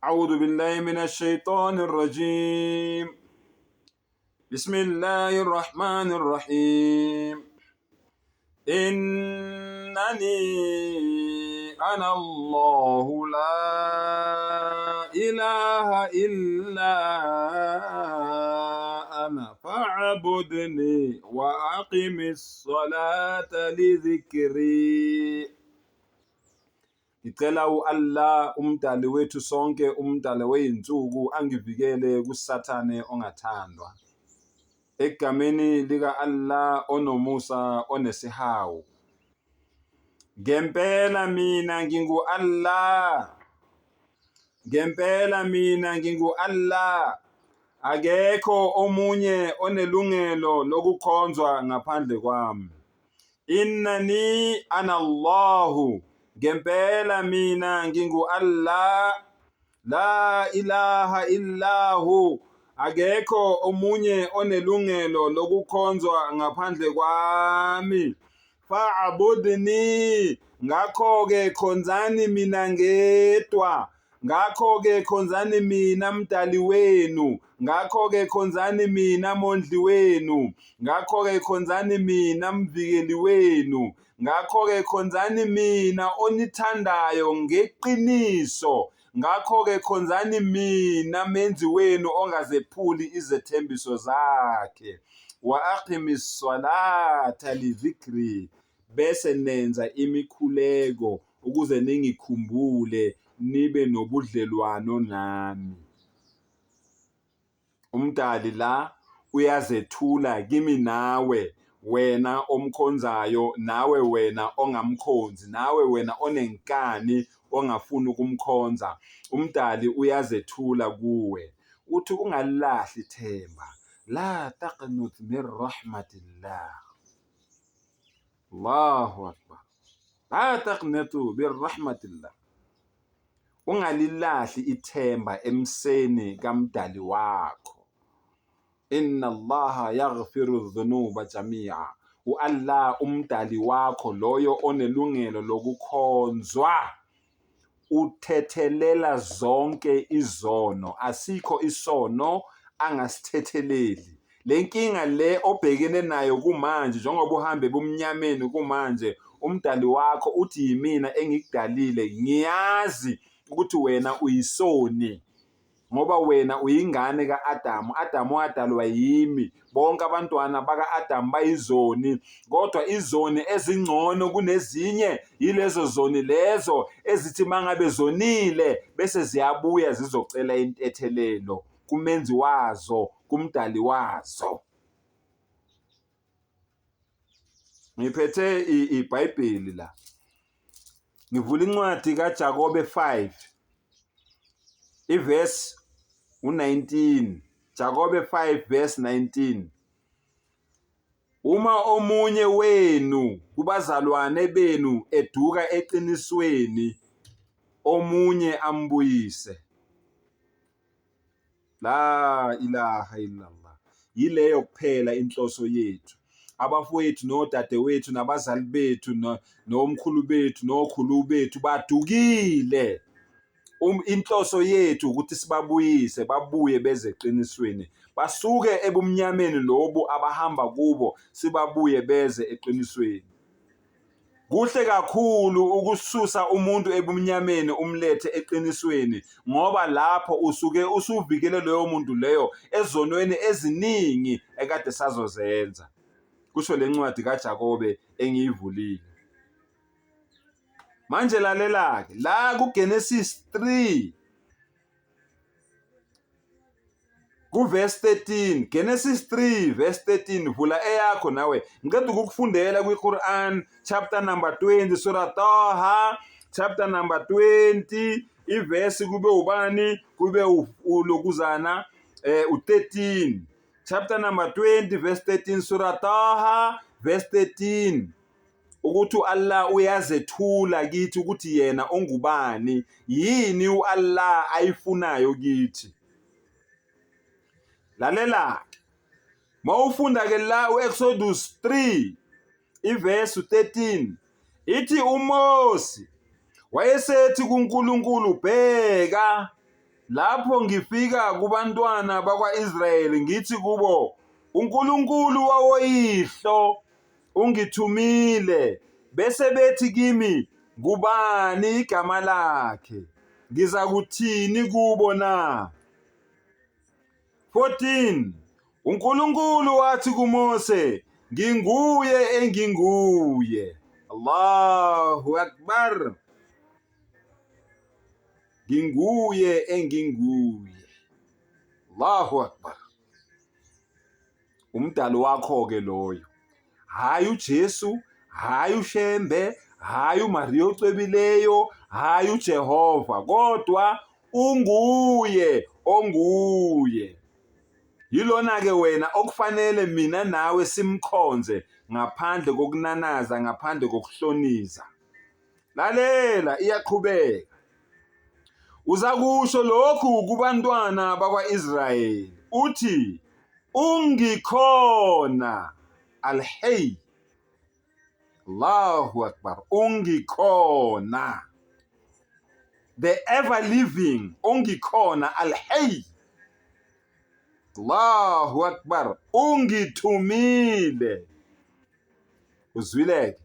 أعوذ بالله من الشيطان الرجيم. بسم الله الرحمن الرحيم. إنني أنا الله لا إله إلا أنا فاعبدني وأقم الصلاة لذكري. Ngicela Allah umdali wethu sonke, umdali weyinsuku, angivikele kusathane ongathandwa. Egameni lika Allah onomusa onesihawu. Ngempela mina ngingu Allah. Ngempela mina ngingu Allah. Akekho omunye onelungelo lokukhonzwa ngaphandle kwami. Innani ana Allahu. Ngempela mina ngingu Allah, la ilaha illahu, akekho omunye onelungelo lokukhonzwa ngaphandle kwami. Fa'budni, ngakho-ke khonzani mina ngedwa. Ngakho-ke khonzani mina mdali wenu. Ngakho-ke khonzani mina mondli wenu. Ngakho-ke khonzani mina mvikeli wenu. Ngakho-ke khonzani mina onithandayo ngeqiniso. Ngakho-ke khonzani mina menzi wenu ongazephuli izethembiso zakhe. Wa aqimis salata lidhikri, bese nenza imikhuleko ukuze ningikhumbule, nibe nobudlelwano nami. Umdali la uyazethula kimi nawe, wena omkhonzayo, nawe wena ongamkhonzi, nawe wena onenkani ongafuni ukumkhonza. Umdali uyazethula kuwe, uthi ungalilahli ithemba. La taqnut min rahmatillah. Allahu akbar. La taqnatu min rahmatillah. Ungalilahli ithemba emseni kamdali wakho. Inna Allaha yaghfiru dhunuba jami'a. Allah umdali wakho loyo onelungelo lokukhonzwa uthethelela zonke izono. Asikho isono angasithetheleli. Lenkinga le obhekene nayo kumanje, njengoba uhambe bumnyameni kumanje, umdali wakho uthi yimina engikudalile. Ngiyazi ukuthi wena uyisoni, ngoba wena uyingane ka-Adamu. Adamu wadalwa yimi. Bonke abantwana baka-Adamu bayizoni, kodwa izoni ezingcono kunezinye yilezo zoni lezo ezithi mangabe zonile bese ziyabuya zizocela intethelelo kumenzi wazo, kumdali wazo. Ngiphethe iBhayibheli la. Ngivula incwadi kaJakobe 5 iverse 19. Jakobe 5 verse 19. Uma omunye wenu kubazalwane benu eduka eqinisweni, omunye ambuyise. La ilaha illallah. Yileyo kuphela inhloso yethu. Abafowethu nodadewethu nabazali bethu nomkhulu bethu nokhulu bethu badukile. Inhloso yethu ukuthi sibabuyise, babuye beze eqinisweni, basuke ebumnyameni lobu abahamba kubo, sibabuye beze eqinisweni. Kuhle kakhulu ukususa umuntu ebumnyameni umlethe eqinisweni, ngoba lapho usuke usuvikele loyo muntu leyo ezonweni eziningi ekade sazozenza. Kusho lencwadi kaJakobe engiyivulile. Manje lalela-ke la kuGenesis 3 kuverse 13. Genesis 3 verse 13. Vula eyakho nawe. Ngicela ukukufundela kwiQuran chapter number 20, surah Taha chapter number 20, iverse kube ubani? Kube ulokuzana u13. Chapter number 20 verse 13, surah Taha verse 13. Ukuthi Allah uyazethula kithi ukuthi yena ongubani, yini uAllah ayifunayo kithi. Lalela, mawufunda ke la uExodus 3 iverse 13, ithi uMose wayesethi kuNkulunkulu, bheka lapho ngifika kubantwana bakwa-Israyeli ngithi kubo, uNkulunkulu wawoyihlo ungithumile, bese bethi kimi, ngubani igama lakhe? Ngizakuthini kubo na? 14. uNkulunkulu wathi kuMose, nginguye enginguye. Allahu Akbar. Nginguye enginguye. Allahu Akbar. Umdali wakho-ke loyo. Hayi uJesu, hayi uShembe, hayi uMaria ocwebileyo, hayi uJehova, kodwa unguye onguye. Yilona-ke wena okufanele mina nawe simkhonze ngaphandle kokunanaza, ngaphandle kokuhloniza. Lalela, iyaqhubeka. Uzakusho lokhu kubantwana bakwa-Israyeli, uthi, ungikhona, al-hayy. Allahu Akbar, ungikhona. The ever living, ungikhona, al-hayy. Allahu Akbar, ungithumile. Uzwileke?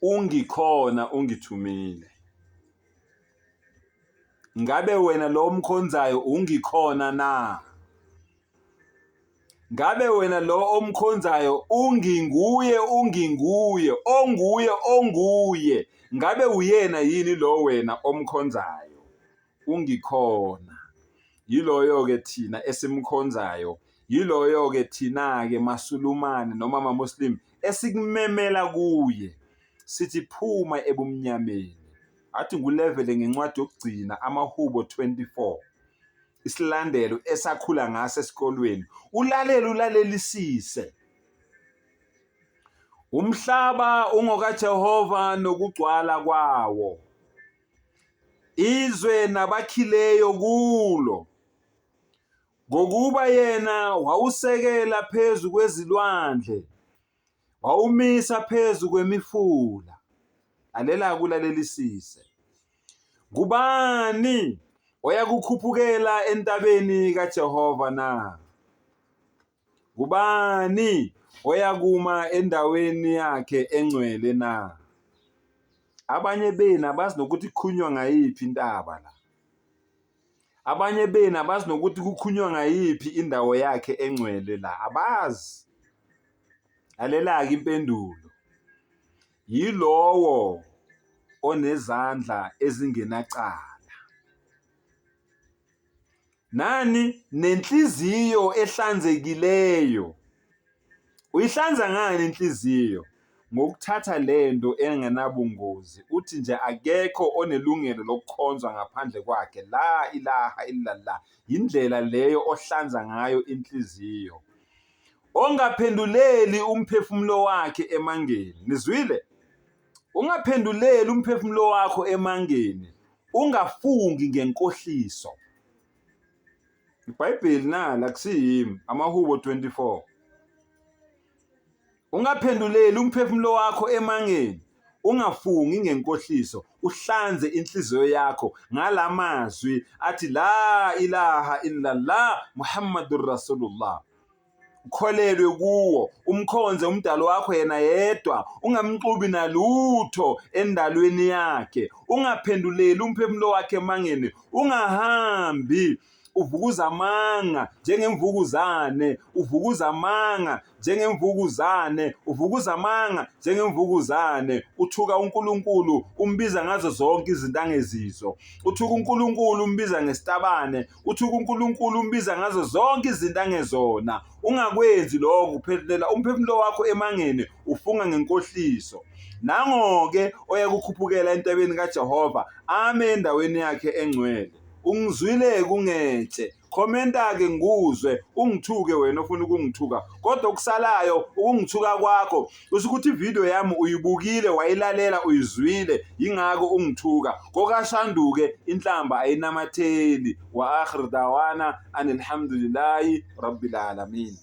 Ungikhona, ungithumile. Ngabe wena lo omkhonzayo ungikhona na? Ngabe wena lo omkhonzayo unginguye, onguye. Ngabe uyena yini lo wena omkhonzayo? Ungikhona. Yiloyo-ke thina esimkhonzayo, yiloyo-ke thina-ke masulumane noma ama-Muslim esikumemela kuye. Sithi phuma ebumnyameni. Athi ngulevele ngencwadi yokugcina amaHubo 24. Isilandelo esakhula ngaso esikolweni. Ulalelisise. Umhlaba ungokaJehova nokugcwala kwawo. Izwe nabakhileyo kulo. Ngokuba yena wawusekela phezu kwezilwandle, wawumisa phezu kwemifula. Alela kulalelisise. Ngubani oyakukhuphukela entabeni kaJehova na? Ngubani oyakuma endaweni yakhe engcwele na? Abanye benu abazi nokuthi kukhulunywa ngayiphi intaba la. Abanye benu abazi nokuthi kukhulunywa ngayiphi indawo yakhe engcwele la. Abazi. Alela-ke impendulo. Yilowo onezandla ezingenacala. Nani? Nenhliziyo ehlanzekileyo. Uyihlanza ngani inhliziyo? Ngokuthatha lento engenabungozi, uthi nje akekho onelungelo lokukhonzwa ngaphandle kwakhe, la ilaha illallah. Indlela leyo ohlanza ngayo inhliziyo. Ongaphenduleli umphefumulo wakhe emangeni. Nizwile? Ungaphenduleli umphefumulo wakho emangeni. Ungafungi ngenkohliso. iBhayibheli nala akusiyimi, amaHubo 24. Ungaphenduleli umphefumulo wakho emangeni. Ungafungi ngenkohliso. Uhlanze inhliziyo yakho ngalamazwi athi la ilaha illallah Muhammadur Rasulullah. Ukholelwe kuwo, umkhonze umdalo wakho yena yedwa, ungamxubi nalutho endalweni yakhe. Ungaphenduleli umphefumulo wakhe emangeni. Ungahambi uvukuza amanga njengemvukuzane, uvukuza amanga njengemvukuzane, uvukuza amanga njengemvukuzane. Uthuka uNkulunkulu umbiza ngazo zonke izinto angezizo. Uthuka uNkulunkulu umbiza ngesitabane. Uthuka uNkulunkulu umbiza ngazo zonke izinto angezona. Ungakwenzi lokho, uphendulela umphefumulo wakho emangeni, ufunga ngenkohliso. Nango-ke oyakukhuphukela entabeni kaJehova, ame endaweni yakhe engcwele. Ungizwile kungetshe, khomenta-ke nguzwe, ungithuke wena ofuna ukungithuka. Kodwa okusalayo ukungithuka kwakho, usukuthi ivideo yami uyibukile, wayilalela, uyizwile, yingako ungithuka. Kokashanduke inhlamba ayinamatheli. Wa akhir dawana anilhamdulillahi rabbil alamin.